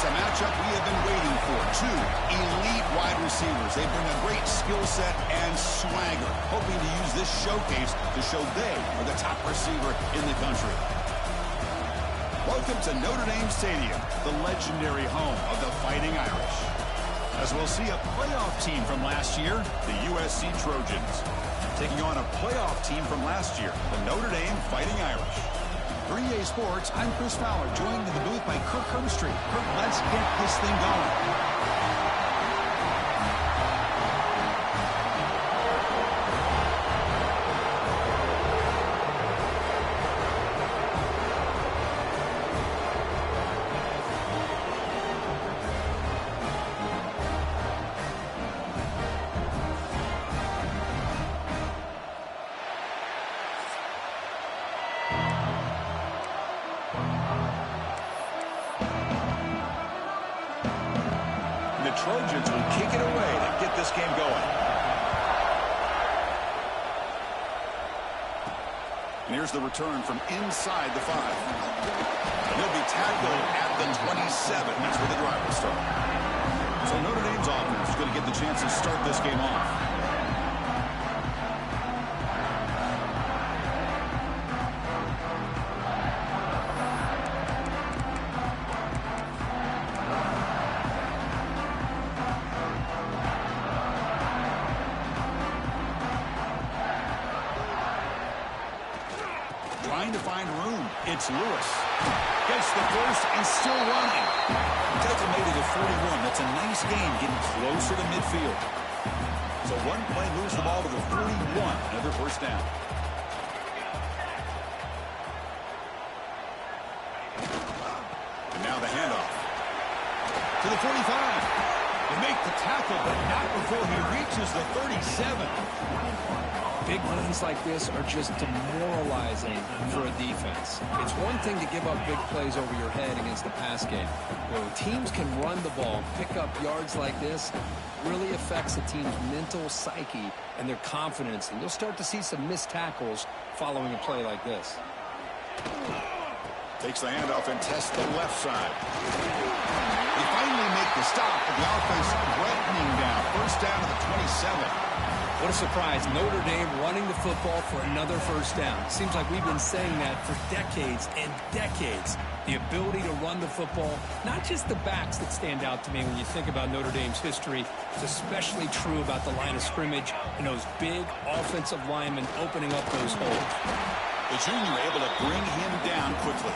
a matchup we have been waiting for. Two elite wide receivers. They bring a great skill set and swagger, hoping to use this showcase to show they are the top receiver in the country. Welcome to Notre Dame Stadium, the legendary home of the Fighting Irish. As we'll see a playoff team from last year, the USC Trojans, taking on a playoff team from last year, the Notre Dame Fighting Irish. For EA Sports, I'm Chris Fowler, joined in the booth by Kirk Hermstreet. Kirk, let's get this thing going. The Trojans will kick it away to get this game going. And here's the return from inside the 5. And he'll be tackled at the 27. That's where the drive will start. So Notre Dame's offense is going to get the chance to start this game off. Trying to find room. It's Lewis. Gets the first and still running. Tackle made it at 41. That's a nice gain, getting closer to midfield. So one play moves the ball to the 41. Another first down. And now the handoff. To the 45. They make the tackle, but not before he reaches the 37. Big runs like this are just demoralizing for a defense. It's one thing to give up big plays over your head against the pass game. When teams can run the ball, pick up yards like this, really affects the team's mental psyche and their confidence. And you'll start to see some missed tackles following a play like this. Takes the handoff and tests the left side. They finally make the stop, but the offense threatening down. First down to the 27. What a surprise. Notre Dame running the football for another first down. Seems like we've been saying that for decades and decades. The ability to run the football, not just the backs that stand out to me when you think about Notre Dame's history. It's especially true about the line of scrimmage and those big offensive linemen opening up those holes. The junior able to bring him down quickly.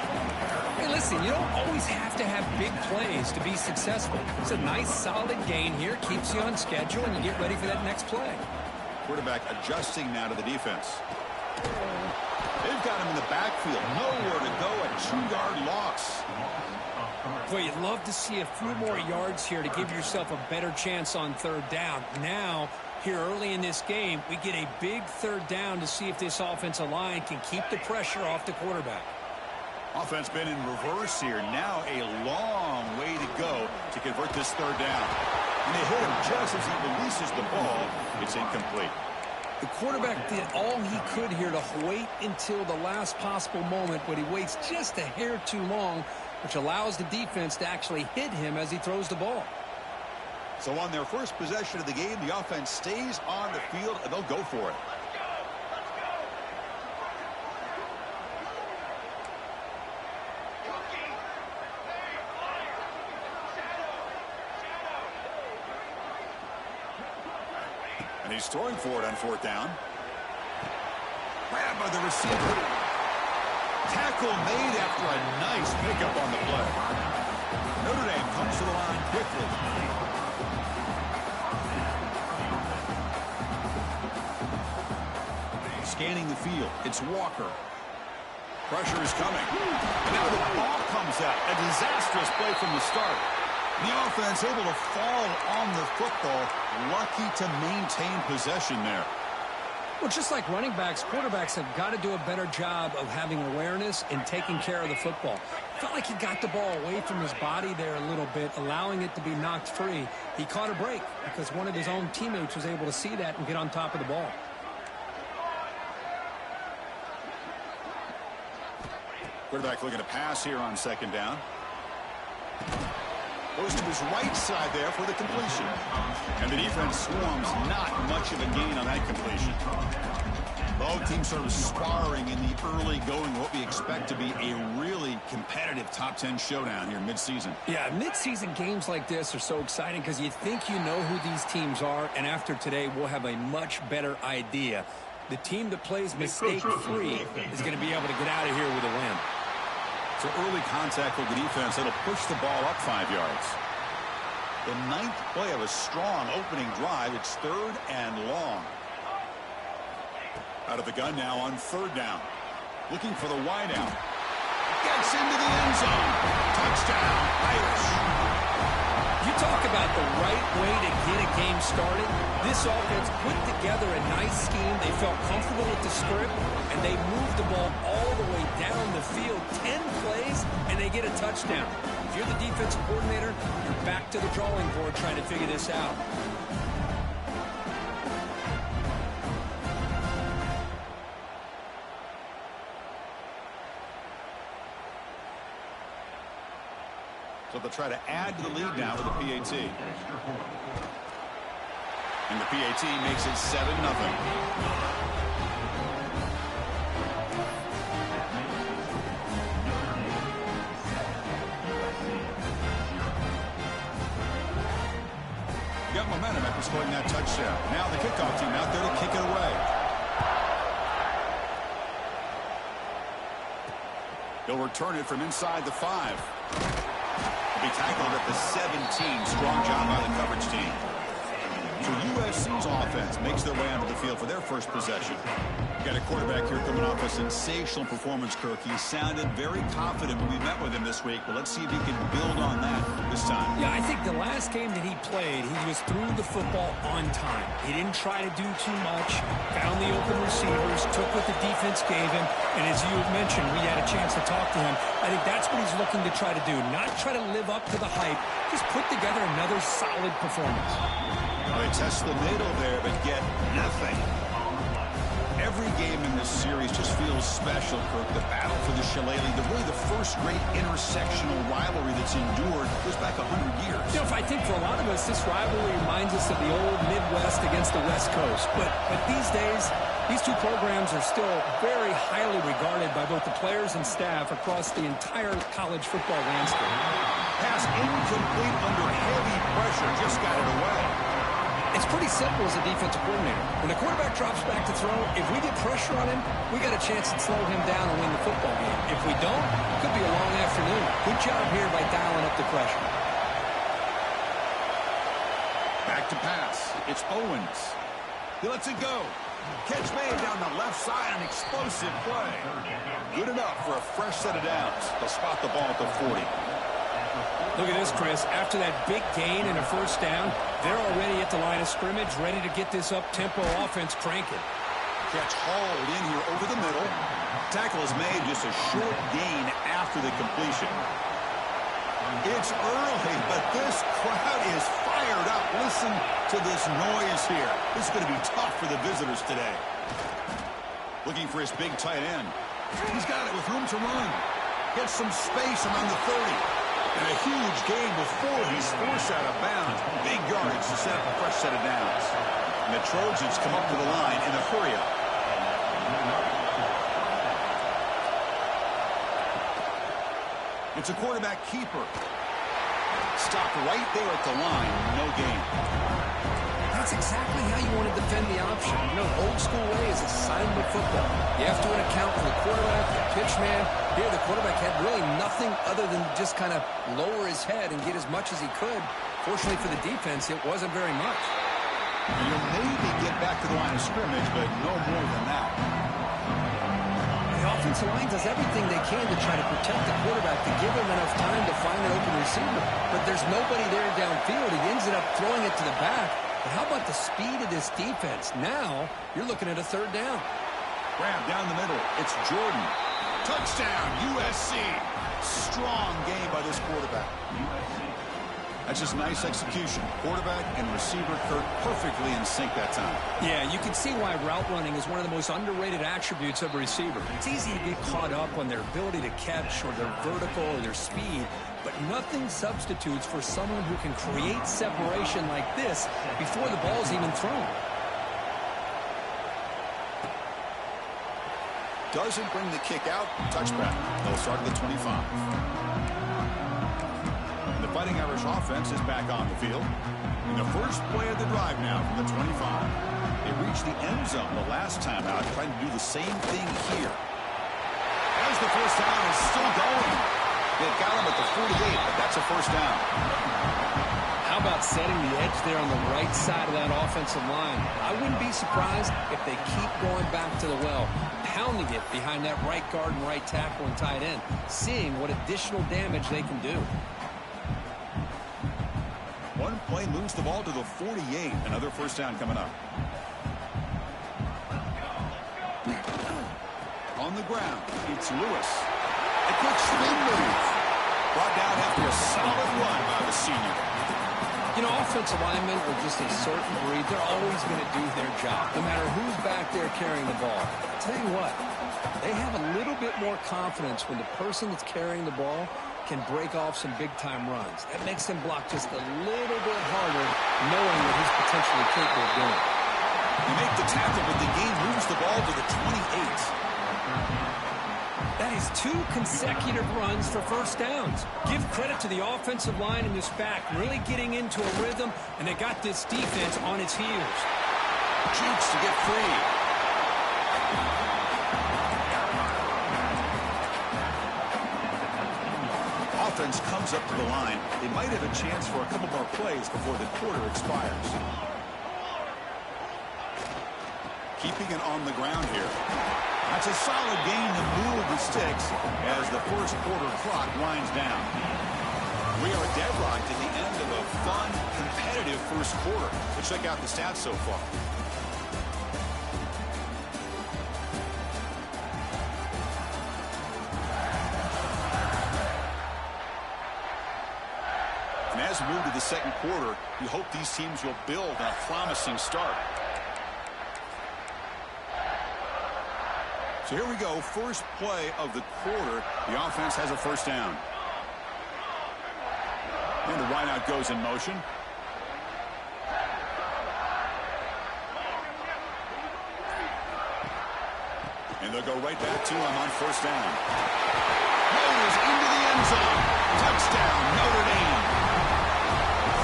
Hey, listen, you don't always have to have big plays to be successful. It's a nice, solid gain here. Keeps you on schedule, and you get ready for that next play. Quarterback adjusting now to the defense. They've got him in the backfield. Nowhere to go. A 2-yard loss. Boy, you'd love to see a few more yards here to give yourself a better chance on third down. Now, here early in this game, we get a big third down to see if this offensive line can keep the pressure off the quarterback. Offense been in reverse here. Now a long way to go to convert this third down. And they hit him just as he releases the ball. It's incomplete. The quarterback did all he could here to wait until the last possible moment, but he waits just a hair too long, which allows the defense to actually hit him as he throws the ball. So on their first possession of the game, the offense stays on the field, and they'll go for it. And he's throwing for it on fourth down. Grabbed by the receiver. Tackle made after a nice pickup on the play. Notre Dame comes to the line quickly. Scanning the field. It's Walker. Pressure is coming. And now the ball comes out. A disastrous play from the start. The offense able to fall on the football. Lucky to maintain possession there. Well, just like running backs, quarterbacks have got to do a better job of having awareness and taking care of the football. Felt like he got the ball away from his body there a little bit, allowing it to be knocked free. He caught a break because one of his own teammates was able to see that and get on top of the ball. Quarterback looking to pass here on second down. Goes to his right side there for the completion. And the defense swarms not much of a gain on that completion. Both teams sort of sparring in the early going, what we expect to be a really competitive top 10 showdown here mid-season. Yeah, mid-season games like this are so exciting because you think you know who these teams are, and after today we'll have a much better idea. The team that plays mistake-free is going to be able to get out of here with a win. So early contact with the defense, that'll push the ball up 5 yards. The 9th play of a strong opening drive. It's 3rd and long. Out of the gun now on 3rd down. Looking for the wideout. Gets into the end zone. Touchdown, Irish. You talk about the right way to get a game started. This offense put together a nice scheme. They felt comfortable with the script, and they moved the ball all the way down the field. 10 plays, and they get a touchdown. If you're the defensive coordinator, you're back to the drawing board trying to figure this out. So they'll try to add to the lead now with the PAT. And the PAT makes it 7-0. Got momentum after scoring that touchdown. Now the kickoff team out there to kick it away. He'll return it from inside the 5. Be tackled at the 17. Strong job by the coverage team. So USC's offense makes their way onto the field for their first possession. Got a quarterback here coming off a sensational performance, Kirk. He sounded very confident when we met with him this week, but let's see if he can build on that this time. Yeah, I think the last game that he played, he was threw the football on time. He didn't try to do too much, found the open receivers, took what the defense gave him, and as you mentioned, we had a chance to talk to him. I think that's what he's looking to try to do, not try to live up to the hype, just put together another solid performance. They test the middle there, but get nothing. Every game in this series just feels special, Kirk. The battle for the Shillelagh, really the first great intersectional rivalry that's endured goes back 100 years. You know, if I think for a lot of us, this rivalry reminds us of the old Midwest against the West Coast. But these days, these two programs are still very highly regarded by both the players and staff across the entire college football landscape. Pass incomplete under heavy pressure, just got it away. It's pretty simple as a defensive coordinator. When the quarterback drops back to throw, if we get pressure on him, we got a chance to slow him down and win the football game. If we don't, it could be a long afternoon. Good job here by dialing up the pressure. Back to pass. It's Owens. He lets it go. Catch made down the left side, an explosive play. Good enough for a fresh set of downs. They'll spot the ball at the 40. Look at this, Chris. After that big gain and a first down, they're already at the line of scrimmage, ready to get this up-tempo offense cranking. Catch hauled in here over the middle. Tackle is made, just a short gain after the completion. It's early, but this crowd is fired up. Listen to this noise here. This is going to be tough for the visitors today. Looking for his big tight end. He's got it with room to run. Gets some space around the 30. And a huge gain before he's forced out of bounds. Big yardage to set up a fresh set of downs. And the Trojans come up to the line in a hurry-up. It's a quarterback keeper. Stopped right there at the line. No gain. That's exactly how you want to defend the option. You know, old school way is assignment football. You have to account for the quarterback, the pitch man. Here, the quarterback had really nothing other than just kind of lower his head and get as much as he could. Fortunately for the defense, it wasn't very much. You'll maybe get back to the line of scrimmage, but no more than that. The offensive line does everything they can to try to protect the quarterback, to give him enough time to find an open receiver. But there's nobody there downfield. He ends up throwing it to the back. But how about the speed of this defense? Now, you're looking at a 3rd down. Grab down the middle. It's Jordan. Touchdown, USC. Strong game by this quarterback. That's just nice execution. Quarterback and receiver Kirk perfectly in sync that time. Yeah, you can see why route running is one of the most underrated attributes of a receiver. It's easy to get caught up on their ability to catch or their vertical or their speed, but nothing substitutes for someone who can create separation like this before the ball's even thrown. Doesn't bring the kick out. Touchback. They'll start at the 25. The Fighting Irish offense is back on the field. In the first play of the drive now from the 25. They reached the end zone the last time out, trying to do the same thing here. As the first down is still going. They've got him at the 48, but that's a first down. How about setting the edge there on the right side of that offensive line? I wouldn't be surprised if they keep going back to the well, pounding it behind that right guard and right tackle and tight end, seeing what additional damage they can do. One play moves the ball to the 48. Another first down coming up. On the ground, it's Lewis. A quick spin move. Brought down after a solid run by the senior. You know, offensive linemen are just a certain breed. They're always going to do their job, no matter who's back there carrying the ball. I'll tell you what, they have a little bit more confidence when the person that's carrying the ball can break off some big-time runs. That makes him block just a little bit harder, knowing what he's potentially capable of doing. They make the tackle, but the game moves the ball to the 28. That is 2 consecutive runs for first downs. Give credit to the offensive line in this back, really getting into a rhythm, and they got this defense on its heels. Jukes to get free. Offense comes up to the line. They might have a chance for a couple more plays before the quarter expires. Keeping it on the ground here. That's a solid gain to move the sticks as the first quarter clock winds down. We are deadlocked at the end of a fun, competitive first quarter. Let's check out the stats so far. And as we move to the second quarter, we hope these teams will build on a promising start. So here we go, first play of the quarter. The offense has a first down. And the wideout goes in motion. And they'll go right back to him on first down. Motors into the end zone. Touchdown, Notre Dame.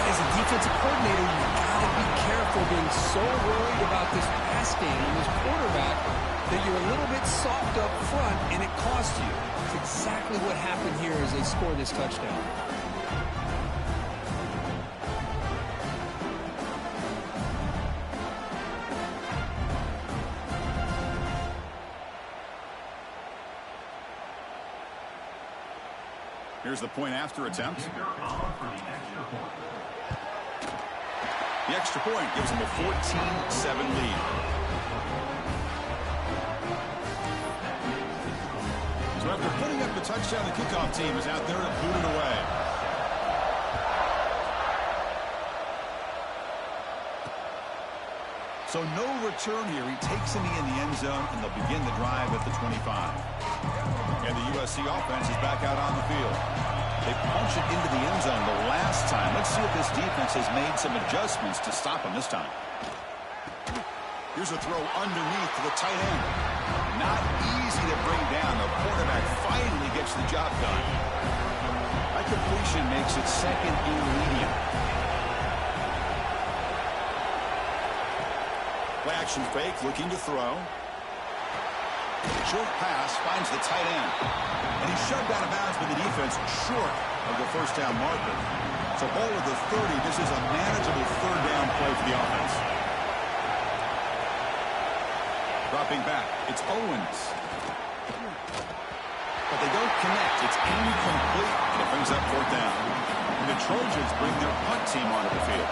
As a defensive coordinator, you've got to be careful being so worried about this pass game and this quarterback that you're a little bit soft up front and it costs you. It's exactly what happened here as they score this touchdown. Here's the point after attempt. The extra point gives them a 14-7 lead. So after putting up the touchdown, the kickoff team is out there to boot it away. So no return here. He takes him in the end zone, and they'll begin the drive at the 25. And the USC offense is back out on the field. They punch it into the end zone the last time. Let's see if this defense has made some adjustments to stop them this time. Here's a throw underneath to the tight end. Not easy to bring down. The quarterback finally gets the job done. That completion makes it second and medium. Play action fake, looking to throw. Short pass finds the tight end. And he's shoved out of bounds by the defense short of the first down marker. So ball at the 30. This is a manageable third down play for the offense. Dropping back, it's Owens. But they don't connect. It's incomplete, and it brings up fourth down. And the Trojans bring their punt team onto the field.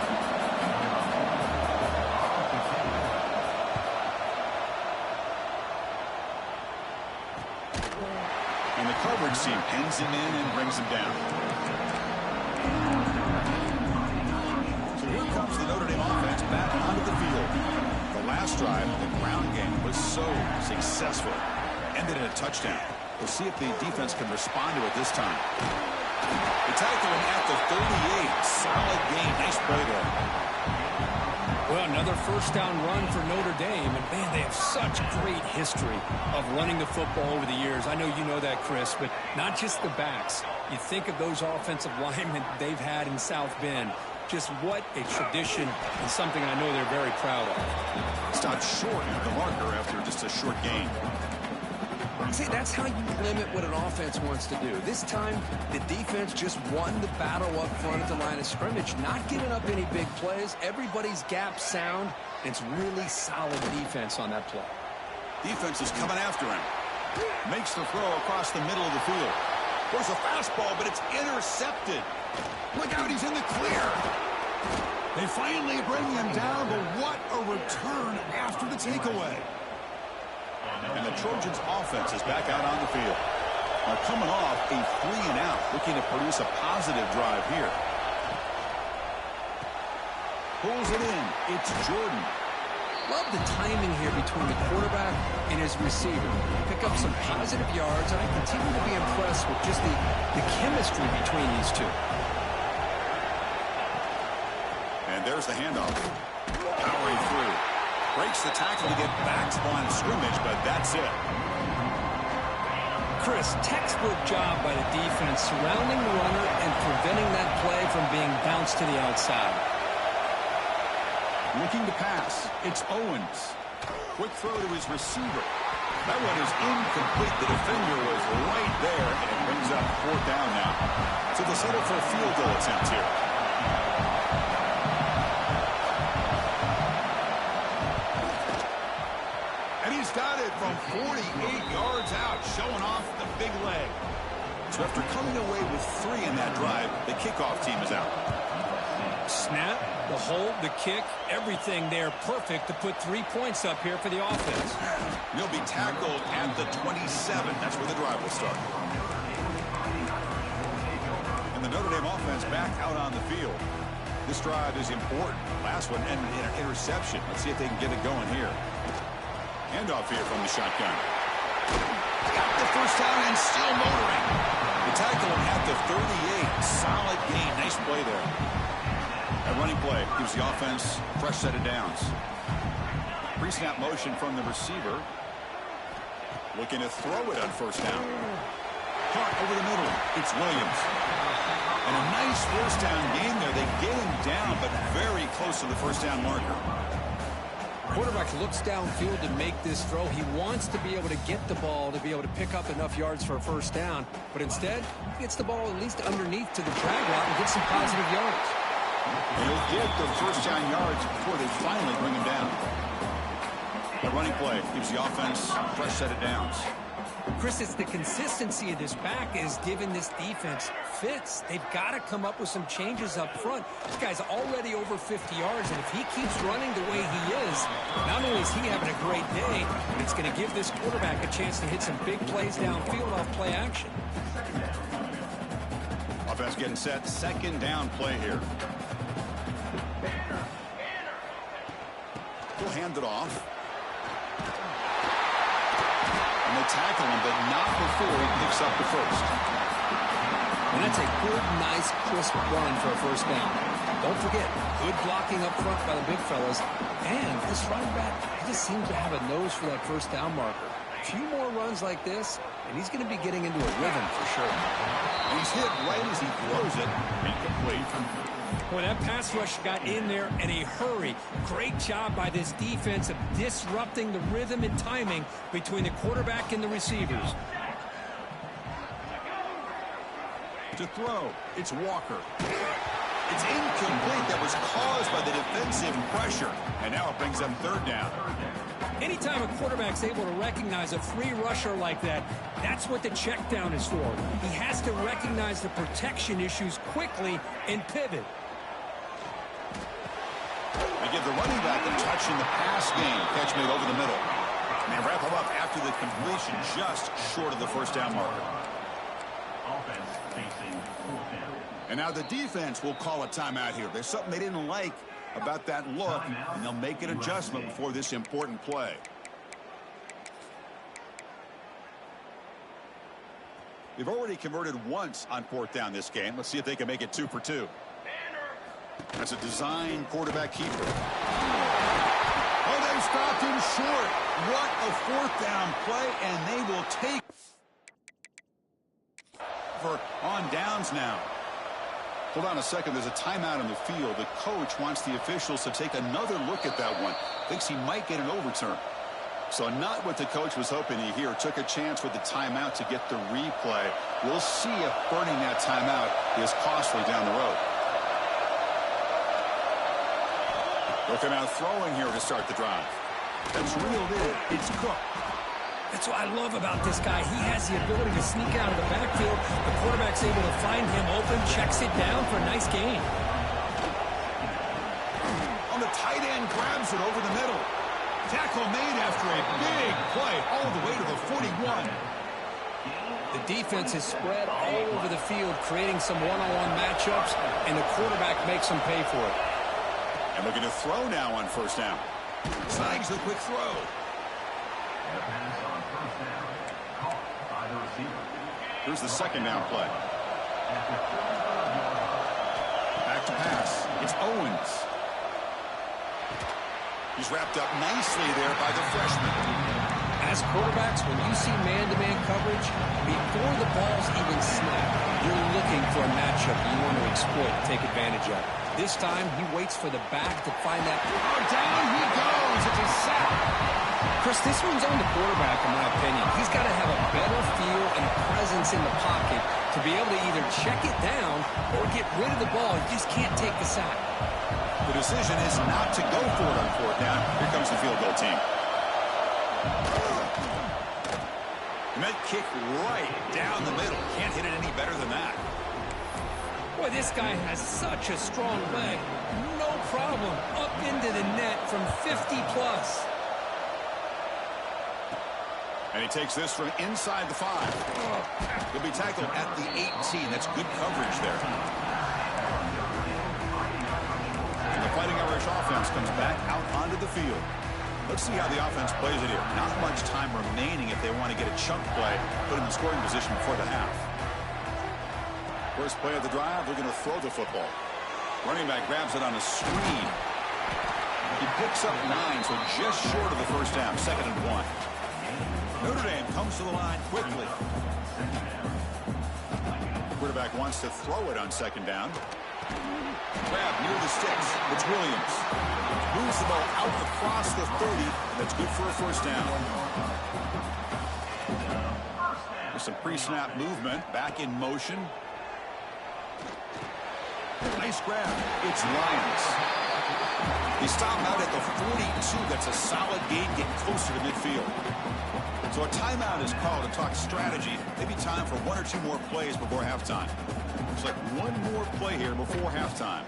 And the coverage team pins him in and brings him down. successful. Ended in a touchdown. We'll see if the defense can respond to it this time. The tackle him at the 38. Solid gain. Nice play there. Well, another first down run for Notre Dame. And, man, they have such great history of running the football over the years. I know you know that, Chris, but not just the backs. You think of those offensive linemen they've had in South Bend. Just what a tradition and something I know they're very proud of. Stopped short of the marker after just a short gain. See, that's how you limit what an offense wants to do. This time, the defense just won the battle up front at the line of scrimmage, not giving up any big plays. Everybody's gap sound. It's really solid defense on that play. Defense is coming after him. Makes the throw across the middle of the field. There's a fastball, but it's intercepted. Look out, he's in the clear. They finally bring him down, but what a return after the takeaway. And the Trojans' offense is back out on the field. Now coming off a 3-and-out, looking to produce a positive drive here. Pulls it in. It's Jordan. Love the timing here between the quarterback and his receiver. Pick up some positive yards, and I continue to be impressed with just the chemistry between these two. And there's the handoff. Powering through. Breaks the tackle to get back to the line of scrimmage, but that's it. Chris, textbook job by the defense surrounding the runner and preventing that play from being bounced to the outside. Looking to pass. It's Owens. Quick throw to his receiver. That one is incomplete. The defender was right there, and it brings up 4th down now. So they'll settle for a field goal attempt here. Got it from 48 yards out, showing off the big leg. So after coming away with 3 in that drive, the kickoff team is out. Snap, the hold, the kick, everything there perfect to put 3 points up here for the offense. He'll be tackled at the 27. That's where the drive will start. And the Notre Dame offense back out on the field. This drive is important. Last one ended in an interception. Let's see if they can get it going here. Handoff here from the shotgun. Got the first down and still motoring. The tackle at the 38. Solid gain. Nice play there. That running play gives the offense a fresh set of downs. Pre-snap motion from the receiver. Looking to throw it on first down. Caught over the middle. It's Williams. And a nice first down gain there. They get him down, but very close to the first down marker. Quarterback looks downfield to make this throw. He wants to be able to get the ball to be able to pick up enough yards for a first down. But instead, he gets the ball at least underneath to the drag route and gets some positive yards. He'll get the first down yards before they finally bring him down. The running play gives the offense a fresh set of downs. Chris, it's the consistency of this back is giving this defense fits. They've got to come up with some changes up front. This guy's already over 50 yards, and if he keeps running the way he is, not only is he having a great day, but it's going to give this quarterback a chance to hit some big plays downfield off play action. Offense getting set. 2nd down play here. He'll hand it off. And they tackle him, but not before he picks up the first. And that's a good, nice, crisp run for a first down. Don't forget, good blocking up front by the big fellas. And this running back, he just seems to have a nose for that first down marker. A few more runs like this, and he's going to be getting into a rhythm for sure. And he's hit right as he throws it. Incomplete. Boy, that pass rush got in there in a hurry. Great job by this defense of disrupting the rhythm and timing between the quarterback and the receivers. To throw, it's Walker. It's incomplete. That was caused by the defensive pressure. And now it brings them 3rd down. Anytime a quarterback's able to recognize a free rusher like that, that's what the check down is for. He has to recognize the protection issues quickly and pivot. They give the running back a touch in the pass game. Catch made over the middle. And they wrap him up after the completion, just short of the first down marker. And now the defense will call a timeout here. There's something they didn't like about that look, and they'll make an adjustment before this important play. They've already converted once on 4th down this game. Let's see if they can make it 2 for 2. That's a design quarterback keeper. Oh, they stopped him short. What a 4th down play, and they will take for on downs now. Hold on a second. There's a timeout in the field. The coach wants the officials to take another look at that one. Thinks he might get an overturn. So not what the coach was hoping to hear. Took a chance with the timeout to get the replay. We'll see if burning that timeout is costly down the road. Looking out throwing here to start the drive. That's reeled in. It's Cook. That's what I love about this guy. He has the ability to sneak out of the backfield. The quarterback's able to find him open, checks it down for a nice gain. On the tight end, grabs it over the middle. Tackle made after a big play all the way to the 41. The defense is spread all over the field, creating some one-on-one matchups, and the quarterback makes them pay for it. And looking to throw now on 1st down. Snags the quick throw. Here's the 2nd down play. Back to pass. It's Owens. He's wrapped up nicely there by the freshman. As quarterbacks, when you see man-to-man coverage, before the ball's even snapped, you're looking for a matchup you want to exploit and take advantage of. This time, he waits for the back to find that. Oh, down he goes. It's a sack. Chris, this one's on the quarterback, in my opinion. He's got to have a better feel and presence in the pocket to be able to either check it down or get rid of the ball. You just can't take the sack. The decision is not to go for it on 4th down. Here comes the field goal team. And that kick right down the middle. Can't hit it any better than that. Boy, this guy has such a strong leg. No problem. Up into the net from 50+. And he takes this from inside the 5. He'll be tackled at the 18. That's good coverage there. And the Fighting Irish offense comes back out onto the field. Let's see how the offense plays it here. Not much time remaining if they want to get a chunk play, put him in scoring position before the half. First play of the drive, they're going to throw the football. Running back grabs it on a screen. He picks up 9, so just short of the 1st down, 2nd and 1. Notre Dame comes to the line quickly. Quarterback wants to throw it on 2nd down. Grab near the sticks. It's Williams. Moves the ball out across the 30. That's good for a 1st down. There's some pre-snap movement. Back in motion. Nice grab. It's Lyons. He stopped out at the 42. That's a solid gain, getting closer to midfield. So a timeout is called to talk strategy. Maybe time for 1 or 2 more plays before halftime. Looks like 1 more play here before halftime.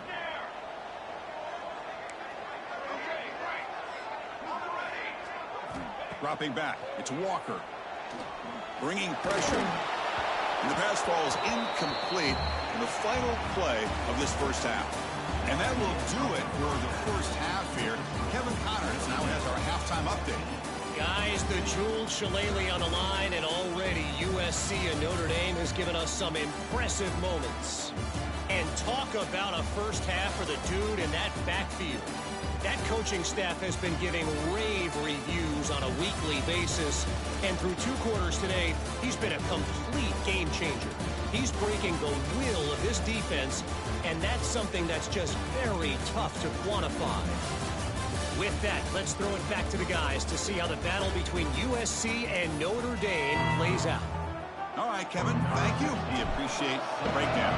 Dropping back. It's Walker. Bringing pressure. And the pass falls incomplete in the final play of this 1st half. And that will do it for the 1st half here. Kevin Connors now has our halftime update. Guys, the jeweled shillelagh on the line, and already USC and Notre Dame has given us some impressive moments. And talk about a 1st half for the dude in that backfield. That coaching staff has been giving rave reviews on a weekly basis. And through 2 quarters today, he's been a complete game changer. He's breaking the will of this defense, and that's something that's just very tough to quantify. With that, let's throw it back to the guys to see how the battle between USC and Notre Dame plays out. All right, Kevin, thank you. We appreciate the breakdown.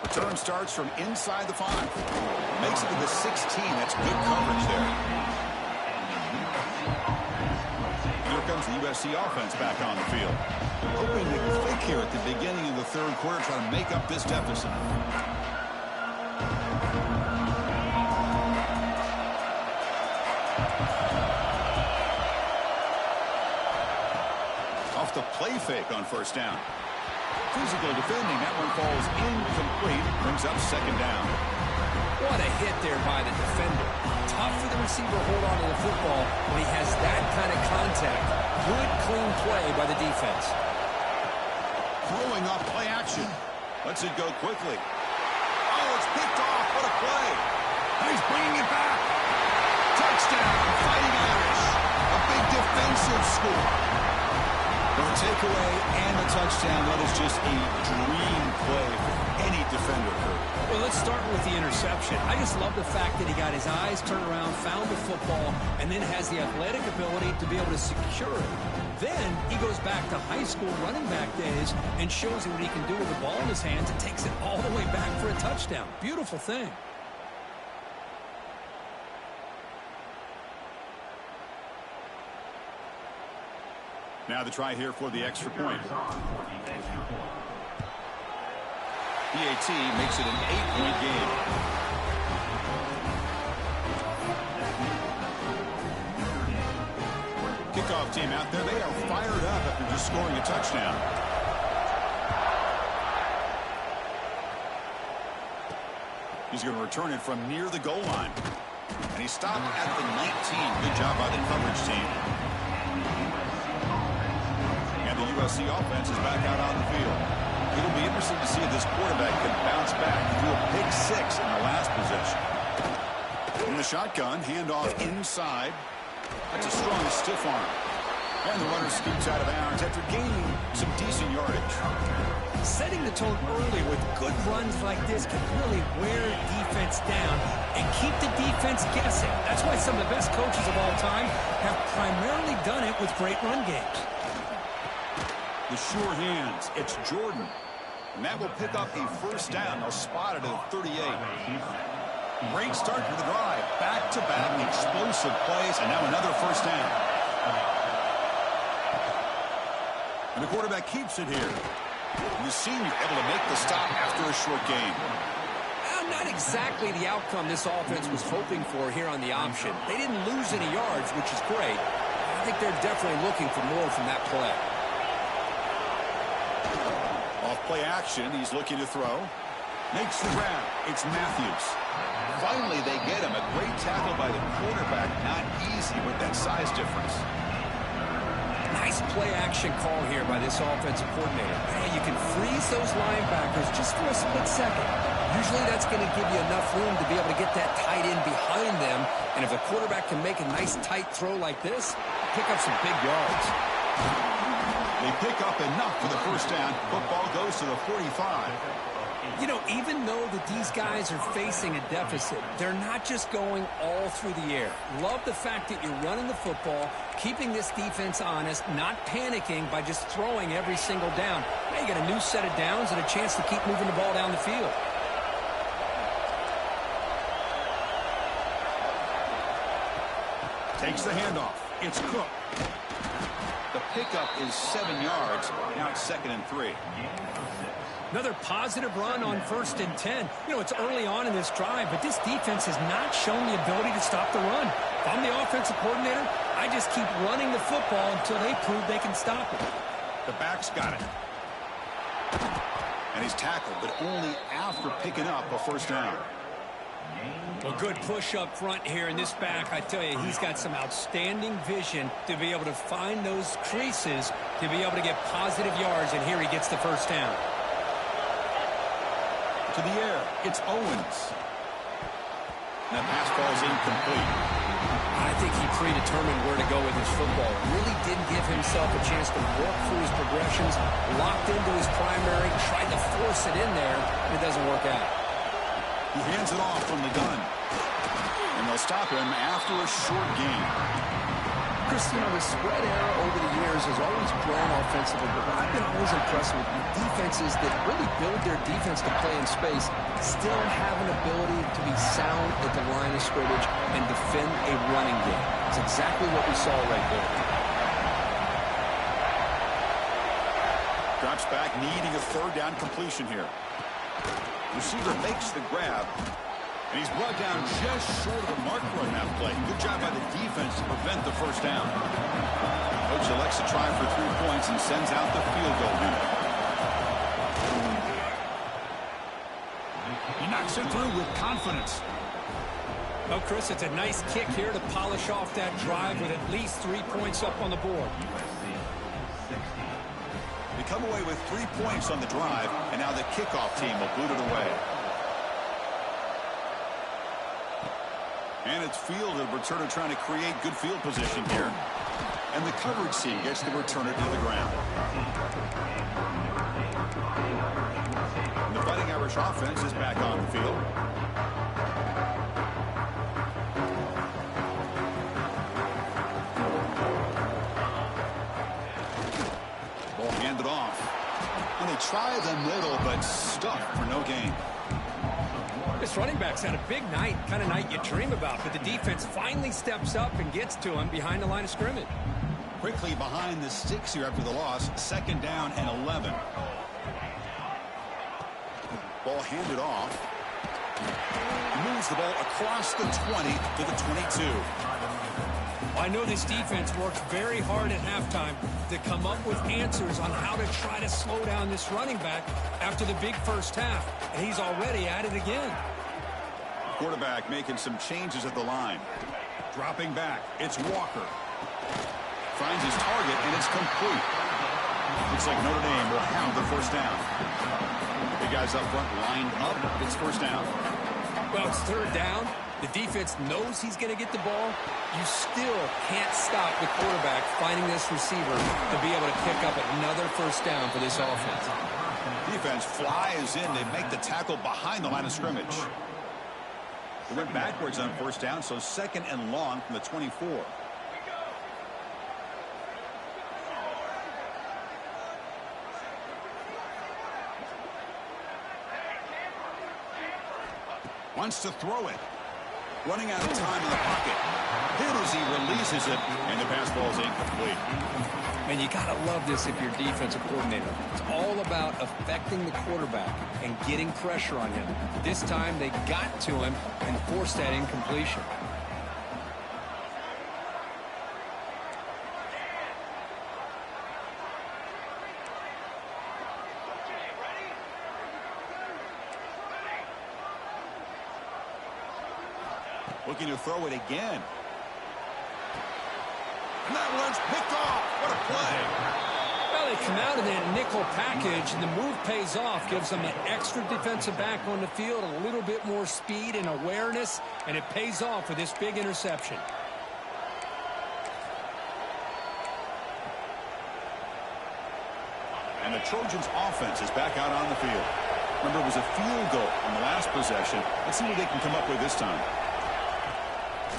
Return starts from inside the 5. Makes it to the 16. That's good coverage there. Here comes the USC offense back on the field. Hoping to click here at the beginning of the 3rd quarter, try to make up this deficit. Off the play fake on 1st down. Physical defending. That one falls incomplete. Brings up 2nd down. What a hit there by the defender. Tough for the receiver to hold on to the football when he has that kind of contact. Good, clean play by the defense. Throwing off play action. Lets it go quickly. Oh, it's picked off. What a play. He's bringing it back. Touchdown, Fighting Irish. A big defensive score. The takeaway and the touchdown, that is just a dream play for any defender, Kurt. Well, let's start with the interception. I just love the fact that he got his eyes turned around, found the football, and then has the athletic ability to be able to secure it. Then he goes back to high school running back days and shows you what he can do with the ball in his hands and takes it all the way back for a touchdown. Beautiful thing. Now the try here for the extra point. PAT makes it an 8-point game. Kickoff team out there, they are fired up after just scoring a touchdown. He's going to return it from near the goal line. And he stopped at the 19. Good job by the coverage team. And the USC offense is back out on the field. It'll be interesting to see if this quarterback can bounce back and do a pick six in the last possession. In the shotgun, handoff inside. That's a strong stiff arm. And the runner scoots out of bounds after gaining some decent yardage. Setting the tone early with good runs like this can really wear defense down and keep the defense guessing. That's why some of the best coaches of all time have primarily done it with great run games. The sure hands. It's Jordan. And that will pick up a first down. They'll spot it at 38. Great start to the drive. Back-to-back explosive plays, and now another first down. And the quarterback keeps it here. The senior able to make the stop after a short game. Well, not exactly the outcome this offense was hoping for here on the option. They didn't lose any yards, which is great. I think they're definitely looking for more from that play. Off play action, he's looking to throw. Makes the grab. It's Matthews. Finally, they get him. A great tackle by the quarterback. Not easy with that size difference. Nice play action call here by this offensive coordinator. Hey, you can freeze those linebackers just for a split second. Usually that's going to give you enough room to be able to get that tight end behind them. And if the quarterback can make a nice tight throw like this, pick up some big yards. They pick up enough for the first down. Football goes to the 45. You know, even though that these guys are facing a deficit, they're not just going all through the air. Love the fact that you're running the football, keeping this defense honest, not panicking by just throwing every single down. Now you got a new set of downs and a chance to keep moving the ball down the field. Takes the handoff. It's Cook. The pickup is 7 yards. Now it's 2nd and 3. Another positive run on 1st and 10. You know, it's early on in this drive, but this defense has not shown the ability to stop the run. If I'm the offensive coordinator, I just keep running the football until they prove they can stop it. The back's got it. And he's tackled, but only after picking up a first down. Well, good push up front here in this back. I tell you, he's got some outstanding vision to be able to find those creases, to be able to get positive yards, and here he gets the first down. To the air, it's Owens. That pass ball is incomplete. I think he predetermined where to go with his football. Really didn't give himself a chance to work through his progressions, locked into his primary, tried to force it in there, and it doesn't work out. He hands it off from the gun. And they'll stop him after a short gain. Chris, you know, the spread era over the years has always grown offensively, but I've been always impressed with defenses that really build their defense to play in space, still have an ability to be sound at the line of scrimmage and defend a running game. It's exactly what we saw right there. Drops back, needing a 3rd down completion here. Receiver makes the grab. And he's brought down just short of the marker on that play. Good job by the defense to prevent the first down. Coach elects to try for 3 points and sends out the field goal unit. He knocks it through with confidence. Well, Chris, it's a nice kick here to polish off that drive with at least 3 points up on the board. They come away with 3 points on the drive, and now the kickoff team will boot it away. And it's fielded. Returner trying to create good field position here. And the coverage team gets the returner to the ground. And the Fighting Irish offense is back on the field. Ball handed off. And they try the middle, but stuck for no gain. This running back's had a big night, kind of night you dream about, but the defense finally steps up and gets to him behind the line of scrimmage. Quickly behind the sticks here after the loss. 2nd down and 11. Ball handed off. Moves the ball across the 20 to the 22. I know this defense worked very hard at halftime to come up with answers on how to try to slow down this running back after the big first half, and he's already at it again. Quarterback making some changes at the line. Dropping back. It's Walker. Finds his target, and it's complete. Looks like Notre Dame will have the first down. The guys up front lined up. It's first down. Well, it's 3rd down. The defense knows he's going to get the ball. You still can't stop the quarterback finding this receiver to be able to pick up another first down for this offense. Defense flies in. They make the tackle behind the line of scrimmage. They went backwards on first down, so 2nd and long from the 24. Wants to throw it. Running out of time in the pocket. Hit as he releases it, and the pass ball is incomplete. And you got to love this if you're defensive coordinator. It's all about affecting the quarterback and getting pressure on him. This time they got to him and forced that incompletion. Looking to throw it again. And that one's picked off. What a play. Well, they come out of that nickel package, and the move pays off. Gives them an extra defensive back on the field, a little bit more speed and awareness, and it pays off with this big interception. And the Trojans' offense is back out on the field. Remember, it was a field goal on the last possession. Let's see what they can come up with this time.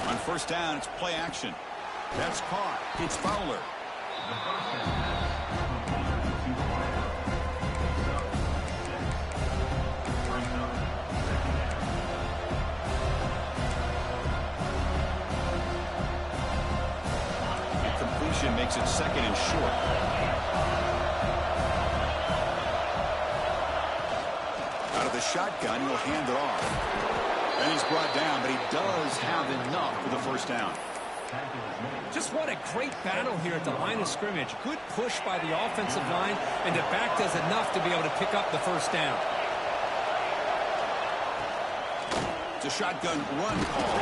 On first down, it's play action. That's caught. It's Fowler. Incompletion makes it 2nd and short. Out of the shotgun, he'll hand it off. And he's brought down, but he does have enough for the first down. Just what a great battle here at the line of scrimmage. Good push by the offensive line, and the back does enough to be able to pick up the first down. It's a shotgun run call.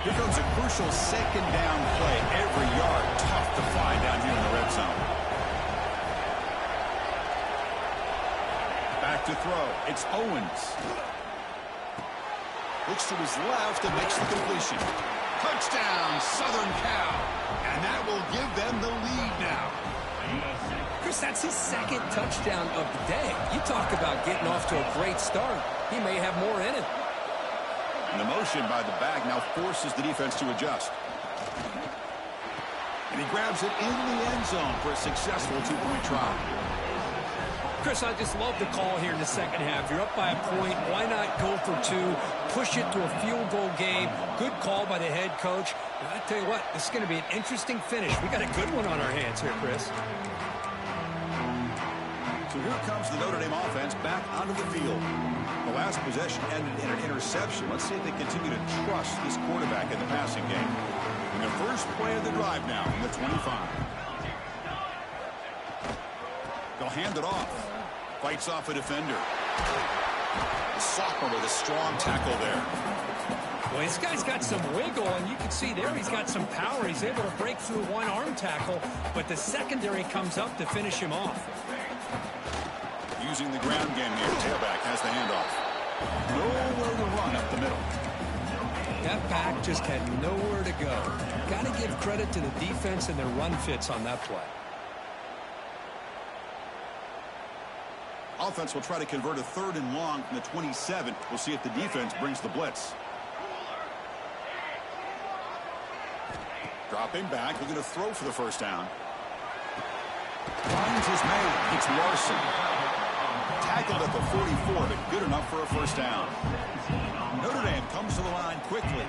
Here comes a crucial 2nd down play. Every yard tough to find down here in the red zone. Back to throw. It's Owens. Looks to his left and makes the completion. Touchdown, Southern Cal. And that will give them the lead now. Chris, that's his 2nd touchdown of the day. You talk about getting off to a great start. He may have more in it. And the motion by the back now forces the defense to adjust. And he grabs it in the end zone for a successful 2-point try. Chris, I just love the call here in the second half. You're up by a point. Why not go for 2? Push it to a field goal game. Good call by the head coach. And I tell you what, this is going to be an interesting finish. We got a good one on our hands here, Chris. So here comes the Notre Dame offense back onto the field. The last possession ended in an interception. Let's see if they continue to trust this quarterback in the passing game. And the first play of the drive now from the 25. They'll hand it off. Fights off a defender. The sophomore with a strong tackle there. Well, this guy's got some wiggle, and you can see there he's got some power. He's able to break through one arm tackle, but the secondary comes up to finish him off. Using the ground game here. Tailback has the handoff. Nowhere to run up the middle. That back just had nowhere to go. Got to give credit to the defense and their run fits on that play. Offense will try to convert a 3rd and long from the 27. We'll see if the defense brings the blitz. Dropping back, looking to throw for the first down. Finds his man. It's Larson. Tackled at the 44, but good enough for a first down. Notre Dame comes to the line quickly.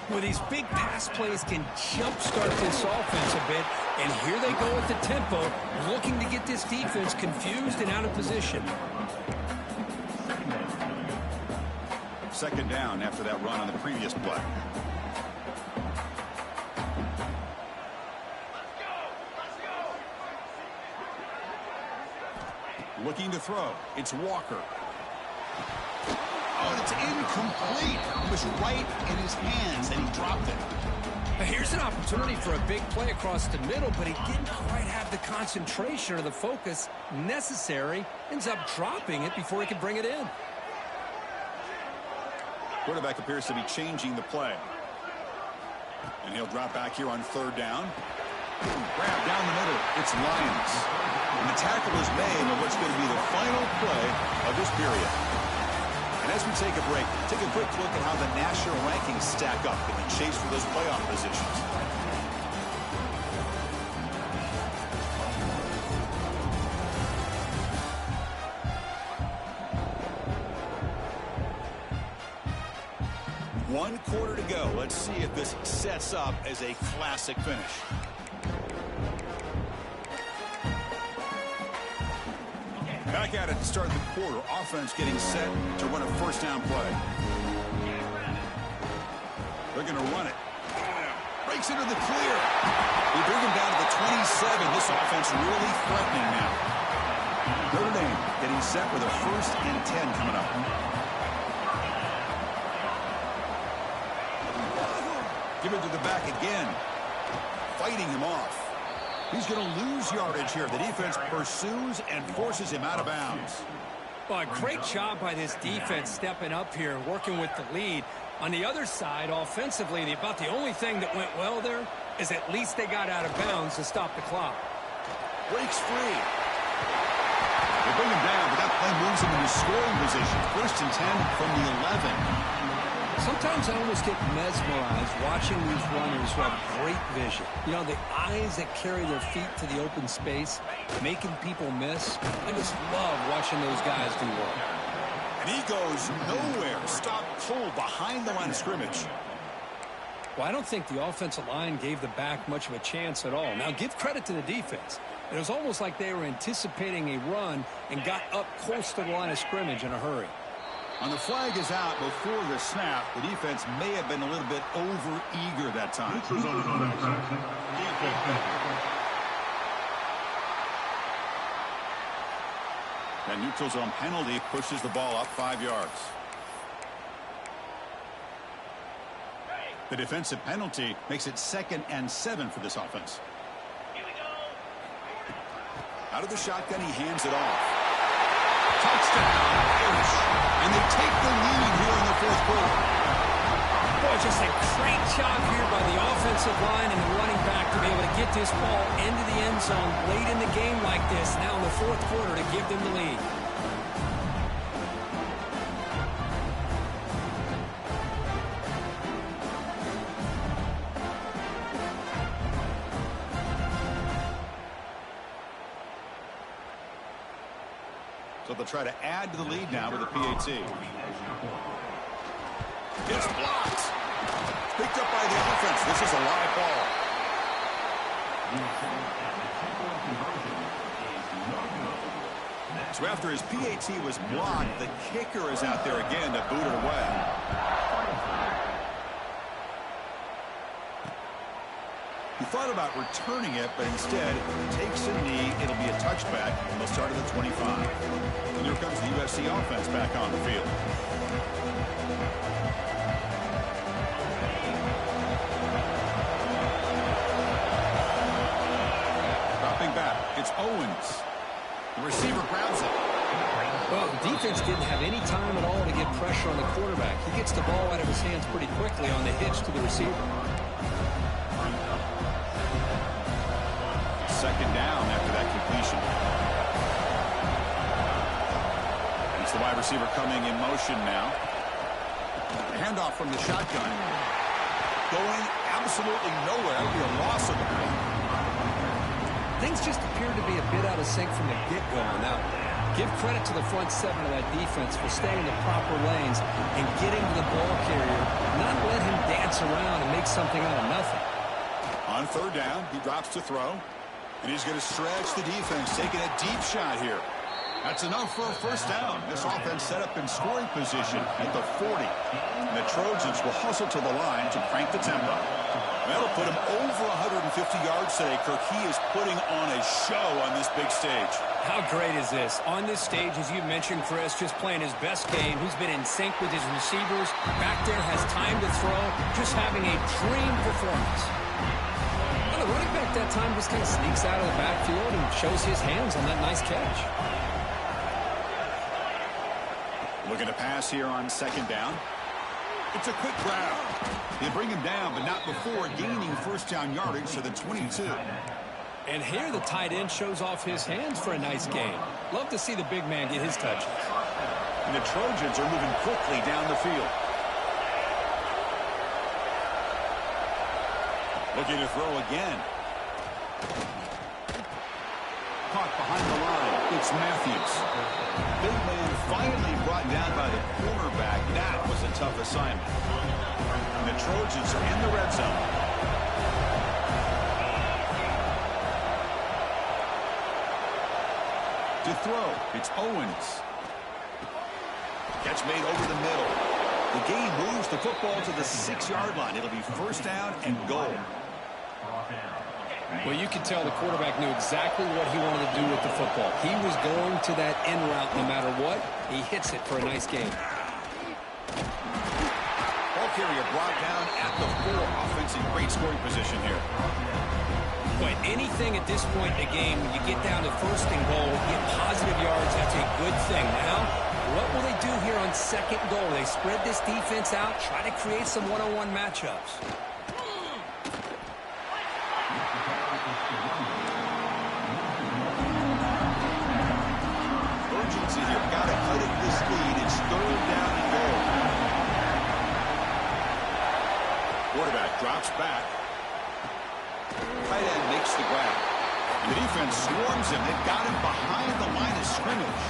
Well, these big pass plays can jumpstart this offense a bit, and here they go at the tempo, looking to get this defense confused and out of position. 2nd down after that run on the previous play. Looking to throw. It's Walker. Oh, it's incomplete. It was right in his hands, and he dropped it. Here's an opportunity for a big play across the middle, but he didn't quite have the concentration or the focus necessary. Ends up dropping it before he could bring it in. Quarterback appears to be changing the play. And he'll drop back here on 3rd down. Grab down the middle. It's Lyons. And the tackle is made on what's going to be the final play of this period. And as we take a break, take a quick look at how the national rankings stack up in the chase for those playoff positions. One quarter to go. Let's see if this sets up as a classic finish. Back at it to start the quarter. Offense getting set to run a first down play. They're going to run it. Breaks into the clear. We bring them down to the 27. This offense really threatening now. Notre Dame getting set with a 1st and 10 coming up. Give it to the back again. Fighting him off. He's going to lose yardage here. The defense pursues and forces him out of bounds. Well, a great job by this defense stepping up here and working with the lead. On the other side, offensively, about the only thing that went well there is at least they got out of bounds to stop the clock. Breaks free. They bring him down, but that play moves him into scoring position. 1st and 10 from the 11. Sometimes I almost get mesmerized watching these runners who have great vision. You know, the eyes that carry their feet to the open space, making people miss. I just love watching those guys do work. And he goes nowhere. Stop cold behind the line of scrimmage. Well, I don't think the offensive line gave the back much of a chance at all. Now, give credit to the defense. It was almost like they were anticipating a run and got up close to the line of scrimmage in a hurry. And the flag is out before the snap. The defense may have been a little bit over-eager that time. That neutral zone penalty pushes the ball up 5 yards. The defensive penalty makes it 2nd and 7 for this offense. Out of the shotgun, he hands it off. Touchdown. And they take the lead here in the 4th quarter. Boy, just a great job here by the offensive line and the running back to be able to get this ball into the end zone late in the game like this, now in the 4th quarter, to give them the lead. So they'll try to add to the lead now with a PAT. It's blocked. Picked up by the offense. This is a live ball. So after his PAT was blocked, the kicker is out there again to boot it away. He thought about returning it, but instead takes a knee. It'll be a touchback, and they'll start at the 25. And here comes the USC offense back on the field. Dropping back, it's Owens. The receiver grabs it. Well, the defense didn't have any time at all to get pressure on the quarterback. He gets the ball out of his hands pretty quickly on the hitch to the receiver. Second down after that completion. It's the wide receiver coming in motion now. A handoff from the shotgun. Going absolutely nowhere. It'll be a loss of the ball. Things just appeared to be a bit out of sync from the get-go. Now, give credit to the front seven of that defense for staying in the proper lanes and getting to the ball carrier, not let him dance around and make something out of nothing. On third down, he drops to throw. And he's going to stretch the defense, taking a deep shot here. That's enough for a first down. This offense set up in scoring position at the 40. And the Trojans will hustle to the line to crank the tempo. That'll put him over 150 yards today, Kirk. He is putting on a show on this big stage. How great is this? On this stage, as you mentioned, Chris, just playing his best game. He's been in sync with his receivers. Back there, has time to throw. Just having a dream performance. The running back that time just kind of sneaks out of the backfield and shows his hands on that nice catch. Looking to pass here on second down. It's a quick grab. They bring him down, but not before gaining first down yardage to the 22. And here the tight end shows off his hands for a nice gain. Love to see the big man get his touches. And the Trojans are moving quickly down the field. Looking to throw again. Caught behind the line. It's Matthews. Big man finally brought down by the cornerback. That was a tough assignment. And the Trojans are in the red zone. To throw, it's Owens. Catch made over the middle. The game moves the football to the 6-yard line. It'll be first down and goal. Well, you could tell the quarterback knew exactly what he wanted to do with the football. He was going to that in route no matter what. He hits it for a nice gain. Ball carrier brought down at the 4. Offense in great scoring position here. But anything at this point in the game, when you get down to first and goal, get positive yards, that's a good thing. Now, what will they do here on second goal? They spread this defense out, try to create some one-on-one matchups. Urgency here. Got to cut it this lead. It's third down and goal. Quarterback drops back. Tight end makes the grab. And the defense swarms him. They've got him behind the line of scrimmage.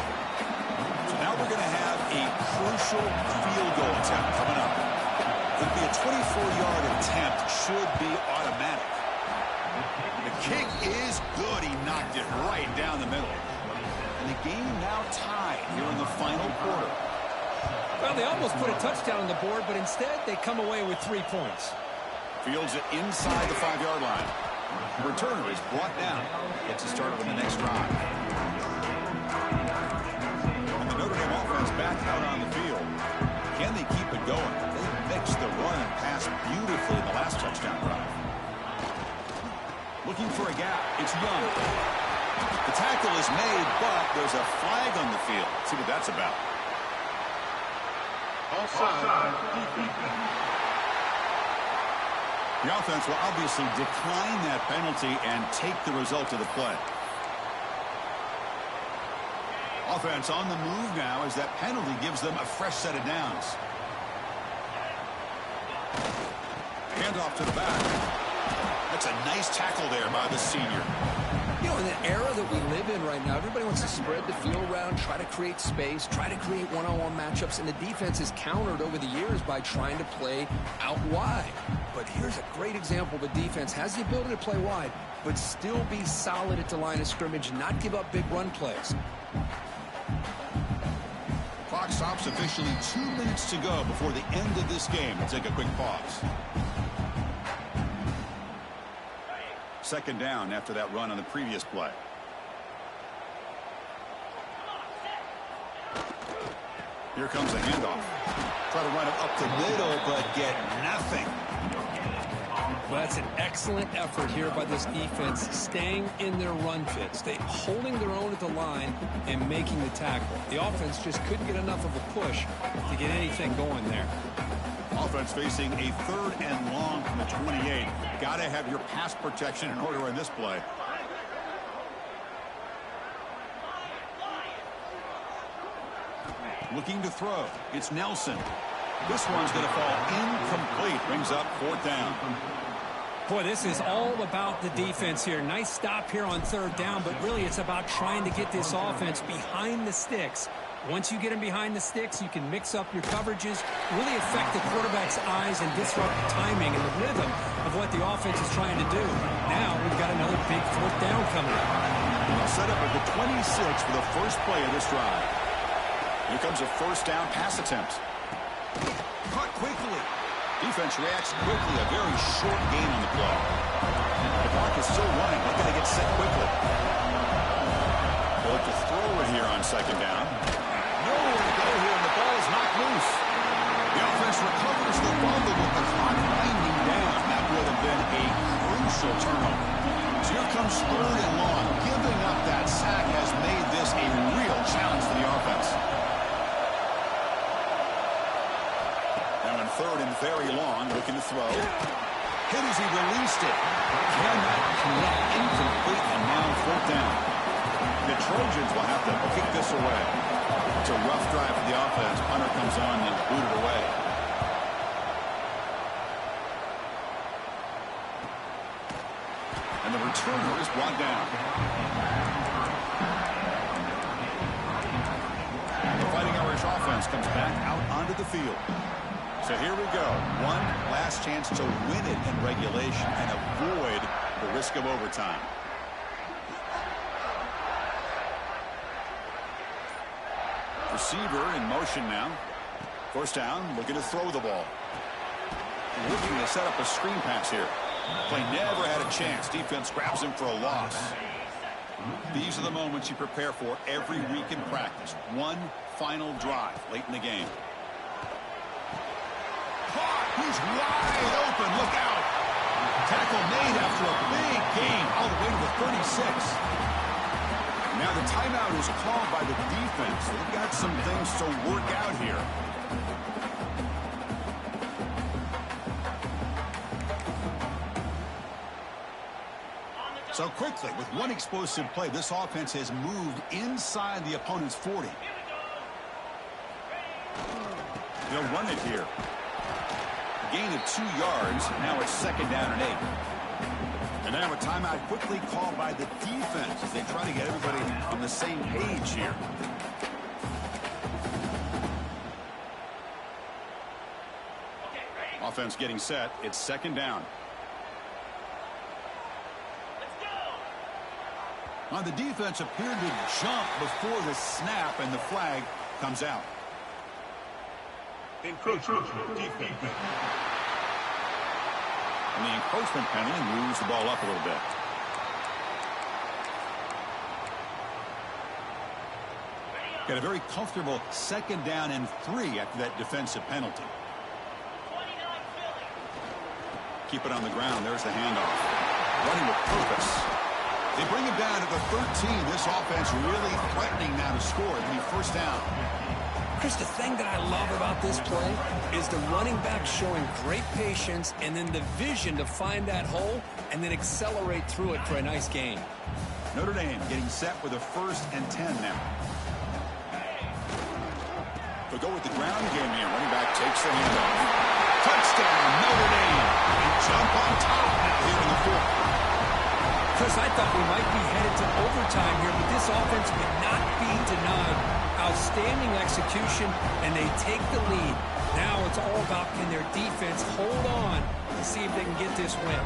So now we're going to have a crucial field goal attempt coming up. It'll be a 24-yard attempt. Should be automatic. The kick is good. He knocked it right down the middle. And the game now tied here in the final quarter. Well, they almost put a touchdown on the board, but instead they come away with 3 points. Fields it inside the 5-yard line. The returner is brought down. Gets it started on the next drive. And the Notre Dame offense back out on the field. Can they keep it going? They mixed the run and pass beautifully in the last touchdown drive. Looking for a gap. It's Young. The tackle is made, but there's a flag on the field. Let's see what that's about. Offside. The offense will obviously decline that penalty and take the result of the play. Offense on the move now as that penalty gives them a fresh set of downs. Handoff to the back. That's a nice tackle there by the senior. You know, in the era that we live in right now, everybody wants to spread the field around, try to create space, try to create one-on-one matchups, and the defense is countered over the years by trying to play out wide. But here's a great example. The defense has the ability to play wide, but still be solid at the line of scrimmage, not give up big run plays. Clock stops officially 2 minutes to go before the end of this game. We'll take a quick pause. Second down after that run on the previous play. Here comes a handoff. Try to run it up the middle, but get nothing. Well, that's an excellent effort here by this defense, staying in their run fit, holding their own at the line and making the tackle. The offense just couldn't get enough of a push to get anything going there. Offense facing a 3rd and long from the 28. Got to have your pass protection in order in this play. Looking to throw. It's Nelson. This one's going to fall incomplete. Brings up 4th down. Boy, this is all about the defense here. Nice stop here on 3rd down, but really it's about trying to get this offense behind the sticks. Once you get them behind the sticks, you can mix up your coverages, really affect the quarterback's eyes and disrupt the timing and the rhythm of what the offense is trying to do. Now we've got another big 4th down coming up. They'll set up at the 26 for the first play of this drive. Here comes a 1st down pass attempt. Caught quickly. Defense reacts quickly. A very short gain on the play. The clock is still running. They've got to get set quickly. They'll look to throw it here on 2nd down. Nowhere to go here, and the ball is knocked loose. The offense recovers the fumble with the clock winding down. That would have been a crucial turnover. So here comes 3rd and long. Giving up that sack has made this a real challenge for the offense. 3rd and very long, looking to throw. Hit as he released it. Cannot connect, incomplete, and now 4th down. The Trojans will have to kick this away. It's a rough drive for the offense. Punter comes on and booted away. And the returner is brought down. The Fighting Irish offense comes back out onto the field. So here we go. One last chance to win it in regulation and avoid the risk of overtime. Receiver in motion now. 1st down, looking to throw the ball. Looking to set up a screen pass here. Play never had a chance. Defense grabs him for a loss. These are the moments you prepare for every week in practice. One final drive late in the game. He's wide open. Look out. Tackle made after a big gain all the way to the 36. Now the timeout is called by the defense. They've got some things to work out here. So quickly, with one explosive play, this offense has moved inside the opponent's 40. They'll run it here. Gain of 2 yards. Now it's 2nd down and 8. And now a timeout quickly called by the defense as they try to get everybody on the same page here. Offense getting set. It's 2nd down. Now the defense appeared to jump before the snap, and the flag comes out. Encroachment defense. And the encroachment penalty moves the ball up a little bit. Got a very comfortable 2nd down and 3 after that defensive penalty. Keep it on the ground. There's the handoff. Running with purpose. They bring him down at the 13. This offense really threatening now to score. It'll be 1st down. Chris, the thing that I love about this play is the running back showing great patience and then the vision to find that hole and then accelerate through it for a nice gain. Notre Dame getting set with a 1st and 10 now. They'll go with the ground game here. Running back takes the handoff. Touchdown, Notre Dame. They jump on top now here in the 4th. Chris, I thought we might be headed to overtime here, but this offense would not be denied. Outstanding execution, and they take the lead. Now it's all about, can their defense hold on to see if they can get this win.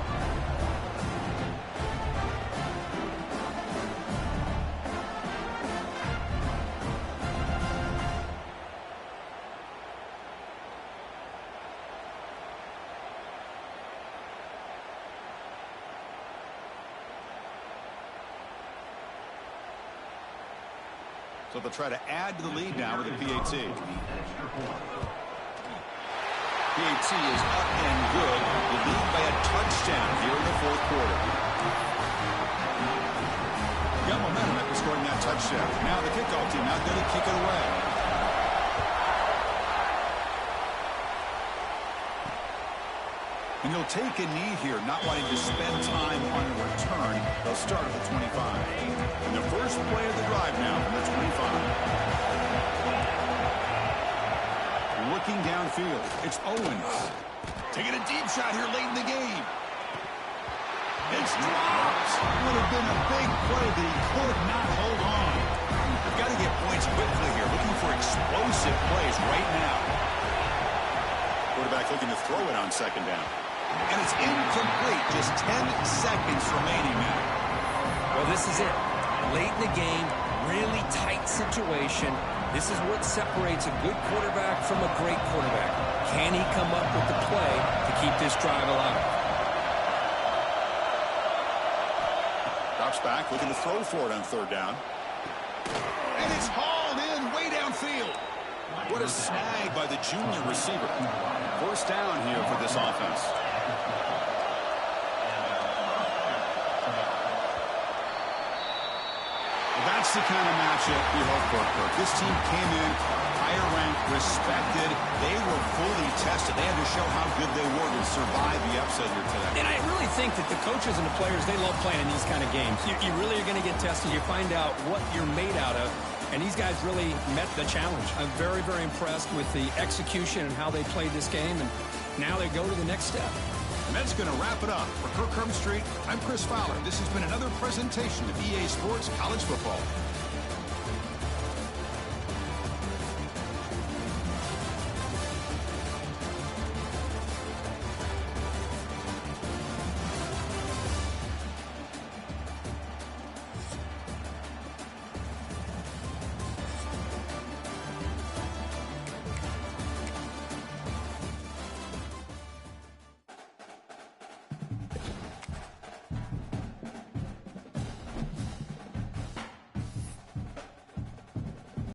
So they'll try to add to the lead now with a PAT. PAT is up and good. The lead by a touchdown here in the fourth quarter. Got momentum after scoring that touchdown. Now the kickoff team out there to kick it away. And they'll take a knee here, not wanting to spend time on a return. They'll start at the 25. And the first play of the drive now from the 25. Looking downfield, it's Owens. Taking a deep shot here late in the game. It's dropped. Would have been a big play, but he could not hold on. Got to get points quickly here. Looking for explosive plays right now. Quarterback looking to throw it on second down. And it's incomplete. Just 10 seconds remaining now. Well, this is it. Late in the game, really tight situation. This is what separates a good quarterback from a great quarterback. Can he come up with the play to keep this drive alive? Drops back, looking to throw for it on third down. And it's hauled in way downfield. What a snag by the junior receiver. First down here for this offense. That's the kind of matchup we hope for, Kirk. This team came in higher ranked, respected. They were fully tested. They had to show how good they were to survive the upset here today. And I really think that the coaches and the players, they love playing in these kind of games. You really are going to get tested. You find out what you're made out of. And these guys really met the challenge. I'm very, very impressed with the execution and how they played this game. And now they go to the next step. And that's going to wrap it up. For Kirk Street, I'm Chris Fowler. This has been another presentation of EA Sports College Football.